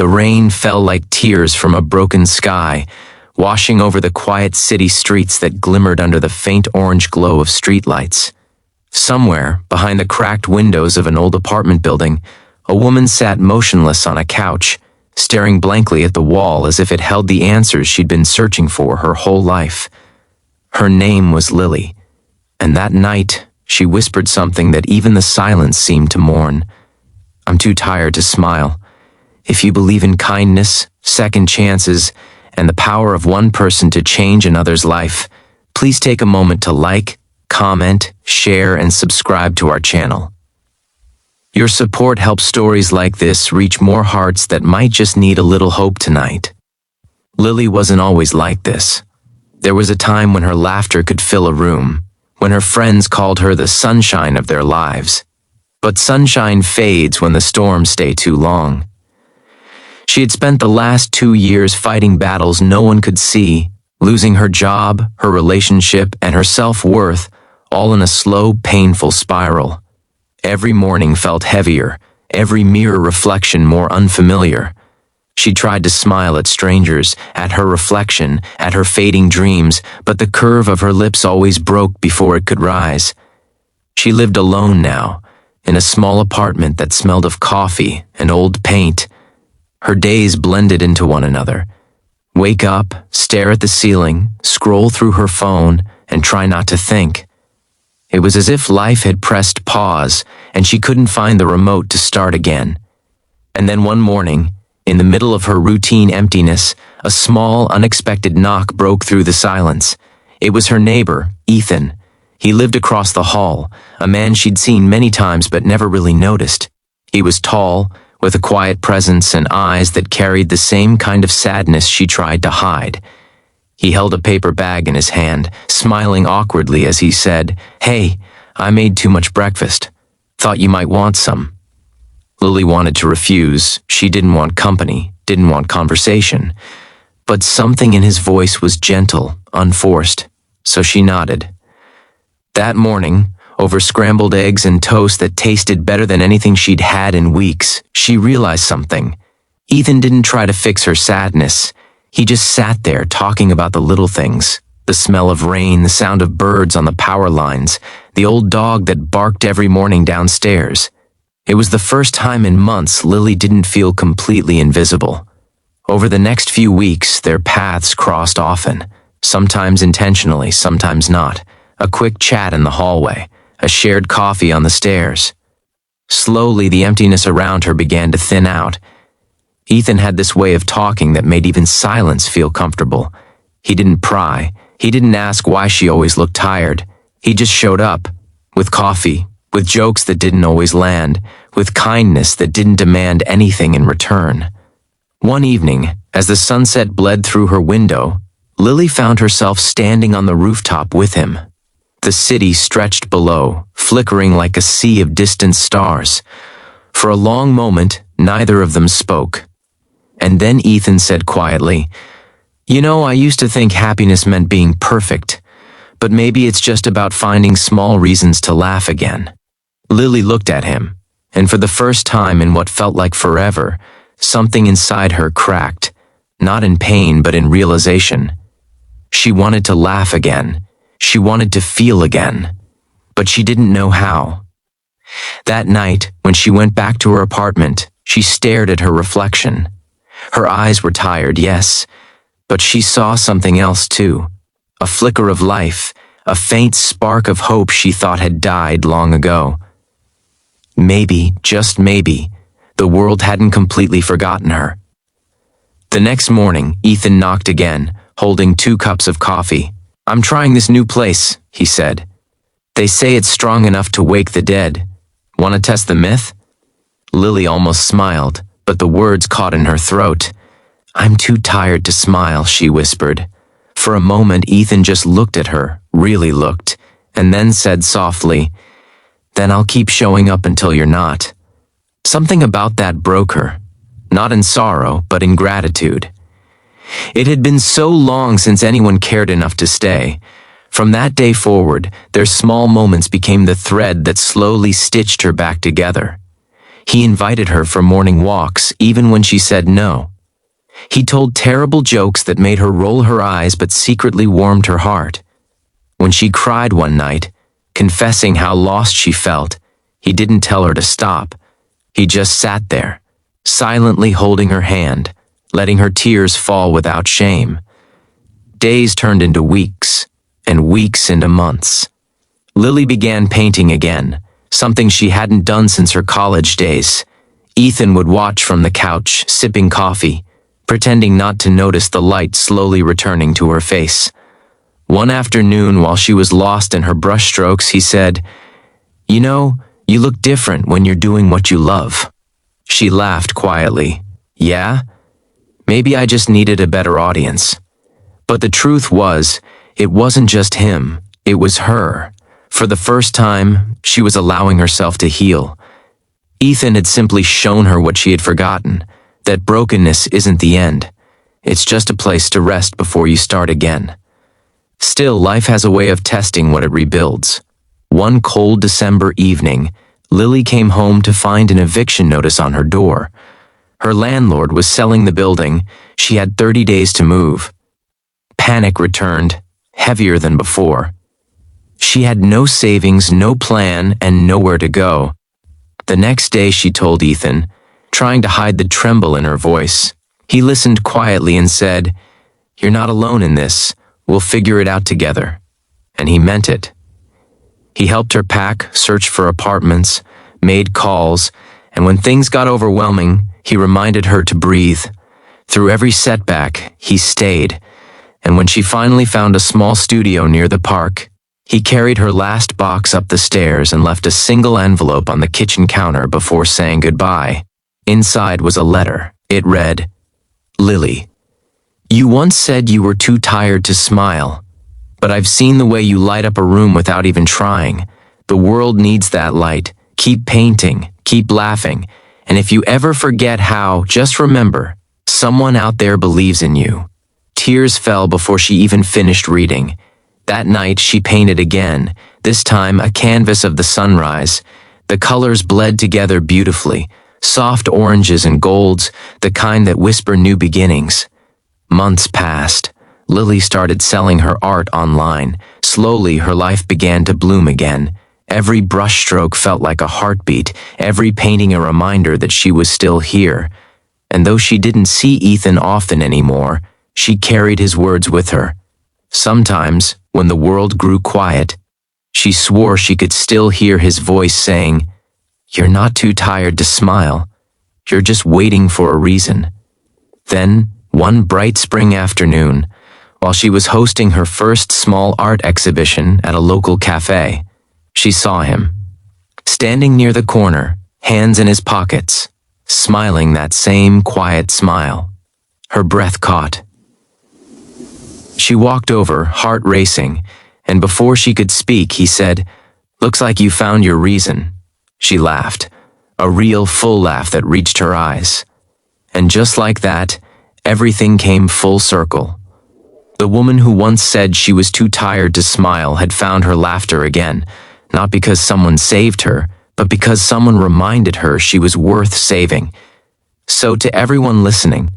The rain fell like tears from a broken sky, washing over the quiet city streets that glimmered under the faint orange glow of streetlights. Somewhere, behind the cracked windows of an old apartment building, a woman sat motionless on a couch, staring blankly at the wall as if it held the answers she'd been searching for her whole life. Her name was Lily, and that night she whispered something that even the silence seemed to mourn. "I'm too tired to smile. If you believe in kindness, second chances, and the power of one person to change another's life, please take a moment to like, comment, share, and subscribe to our channel. Your support helps stories like this reach more hearts that might just need a little hope tonight." Lily wasn't always like this. There was a time when her laughter could fill a room, when her friends called her the sunshine of their lives. But sunshine fades when the storms stay too long. She had spent the last 2 years fighting battles no one could see, losing her job, her relationship, and her self-worth, all in a slow, painful spiral. Every morning felt heavier, every mirror reflection more unfamiliar. She tried to smile at strangers, at her reflection, at her fading dreams, but the curve of her lips always broke before it could rise. She lived alone now, in a small apartment that smelled of coffee and old paint. Her days blended into one another. Wake up, stare at the ceiling, scroll through her phone, and try not to think. It was as if life had pressed pause, and she couldn't find the remote to start again. And then one morning, in the middle of her routine emptiness, a small, unexpected knock broke through the silence. It was her neighbor, Ethan. He lived across the hall, a man she'd seen many times but never really noticed. He was tall, with a quiet presence and eyes that carried the same kind of sadness she tried to hide. He held a paper bag in his hand, smiling awkwardly as he said, "Hey, I made too much breakfast. Thought you might want some." Lily wanted to refuse. She didn't want company, didn't want conversation. But something in his voice was gentle, unforced, so she nodded. That morning, over scrambled eggs and toast that tasted better than anything she'd had in weeks, she realized something. Ethan didn't try to fix her sadness. He just sat there talking about the little things, the smell of rain, the sound of birds on the power lines, the old dog that barked every morning downstairs. It was the first time in months Lily didn't feel completely invisible. Over the next few weeks, their paths crossed often, sometimes intentionally, sometimes not. A quick chat in the hallway, a shared coffee on the stairs. Slowly, the emptiness around her began to thin out. Ethan had this way of talking that made even silence feel comfortable. He didn't pry. He didn't ask why she always looked tired. He just showed up, with coffee, with jokes that didn't always land, with kindness that didn't demand anything in return. One evening, as the sunset bled through her window, Lily found herself standing on the rooftop with him. The city stretched below, flickering like a sea of distant stars. For a long moment, neither of them spoke. And then Ethan said quietly, "You know, I used to think happiness meant being perfect, but maybe it's just about finding small reasons to laugh again." Lily looked at him, and for the first time in what felt like forever, something inside her cracked, not in pain but in realization. She wanted to laugh again. She wanted to feel again, but she didn't know how. That night, when she went back to her apartment, she stared at her reflection. Her eyes were tired, yes, but she saw something else too. A flicker of life, a faint spark of hope she thought had died long ago. Maybe, just maybe, the world hadn't completely forgotten her. The next morning, Ethan knocked again, holding 2 cups of coffee. "I'm trying this new place," he said. "They say it's strong enough to wake the dead. Want to test the myth?" Lily almost smiled, but the words caught in her throat. "I'm too tired to smile," she whispered. For a moment, Ethan just looked at her, really looked, and then said softly, "Then I'll keep showing up until you're not." Something about that broke her, not in sorrow, but in gratitude. It had been so long since anyone cared enough to stay. From that day forward, their small moments became the thread that slowly stitched her back together. He invited her for morning walks even when she said no. He told terrible jokes that made her roll her eyes but secretly warmed her heart. When she cried one night, confessing how lost she felt, he didn't tell her to stop. He just sat there, silently holding her hand, letting her tears fall without shame. Days turned into weeks, and weeks into months. Lily began painting again, something she hadn't done since her college days. Ethan would watch from the couch, sipping coffee, pretending not to notice the light slowly returning to her face. One afternoon, while she was lost in her brushstrokes, he said, "You know, you look different when you're doing what you love." She laughed quietly. "Yeah? Maybe I just needed a better audience." But the truth was, it wasn't just him, it was her. For the first time, she was allowing herself to heal. Ethan had simply shown her what she had forgotten, that brokenness isn't the end. It's just a place to rest before you start again. Still, life has a way of testing what it rebuilds. One cold December evening, Lily came home to find an eviction notice on her door. Her landlord was selling the building. She had 30 days to move. Panic returned, heavier than before. She had no savings, no plan, and nowhere to go. The next day she told Ethan, trying to hide the tremble in her voice. He listened quietly and said, "You're not alone in this. We'll figure it out together." And he meant it. He helped her pack, search for apartments, made calls, and when things got overwhelming, he reminded her to breathe. Through every setback, he stayed. And when she finally found a small studio near the park, he carried her last box up the stairs and left a single envelope on the kitchen counter before saying goodbye. Inside was a letter. It read, "Lily, you once said you were too tired to smile, but I've seen the way you light up a room without even trying. The world needs that light. Keep painting, keep laughing, and if you ever forget how, just remember, someone out there believes in you." Tears fell before she even finished reading. That night she painted again, this time a canvas of the sunrise. The colors bled together beautifully, soft oranges and golds, the kind that whisper new beginnings. Months passed. Lily started selling her art online. Slowly her life began to bloom again. Every brushstroke felt like a heartbeat, every painting a reminder that she was still here. And though she didn't see Ethan often anymore, she carried his words with her. Sometimes, when the world grew quiet, she swore she could still hear his voice saying, "You're not too tired to smile. You're just waiting for a reason." Then, one bright spring afternoon, while she was hosting her first small art exhibition at a local cafe, she saw him, standing near the corner, hands in his pockets, smiling that same quiet smile. Her breath caught. She walked over, heart racing, and before she could speak, he said, "Looks like you found your reason." She laughed, a real full laugh that reached her eyes. And just like that, everything came full circle. The woman who once said she was too tired to smile had found her laughter again, not because someone saved her, but because someone reminded her she was worth saving. So to everyone listening,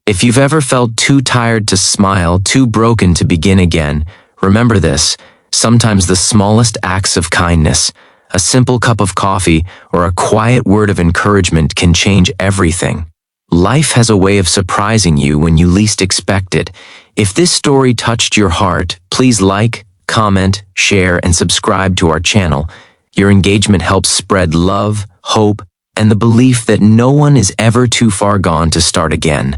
if you've ever felt too tired to smile, too broken to begin again, remember this: sometimes the smallest acts of kindness, a simple cup of coffee, or a quiet word of encouragement can change everything. Life has a way of surprising you when you least expect it. If this story touched your heart, please like, comment, share, and subscribe to our channel. Your engagement helps spread love, hope, and the belief that no one is ever too far gone to start again.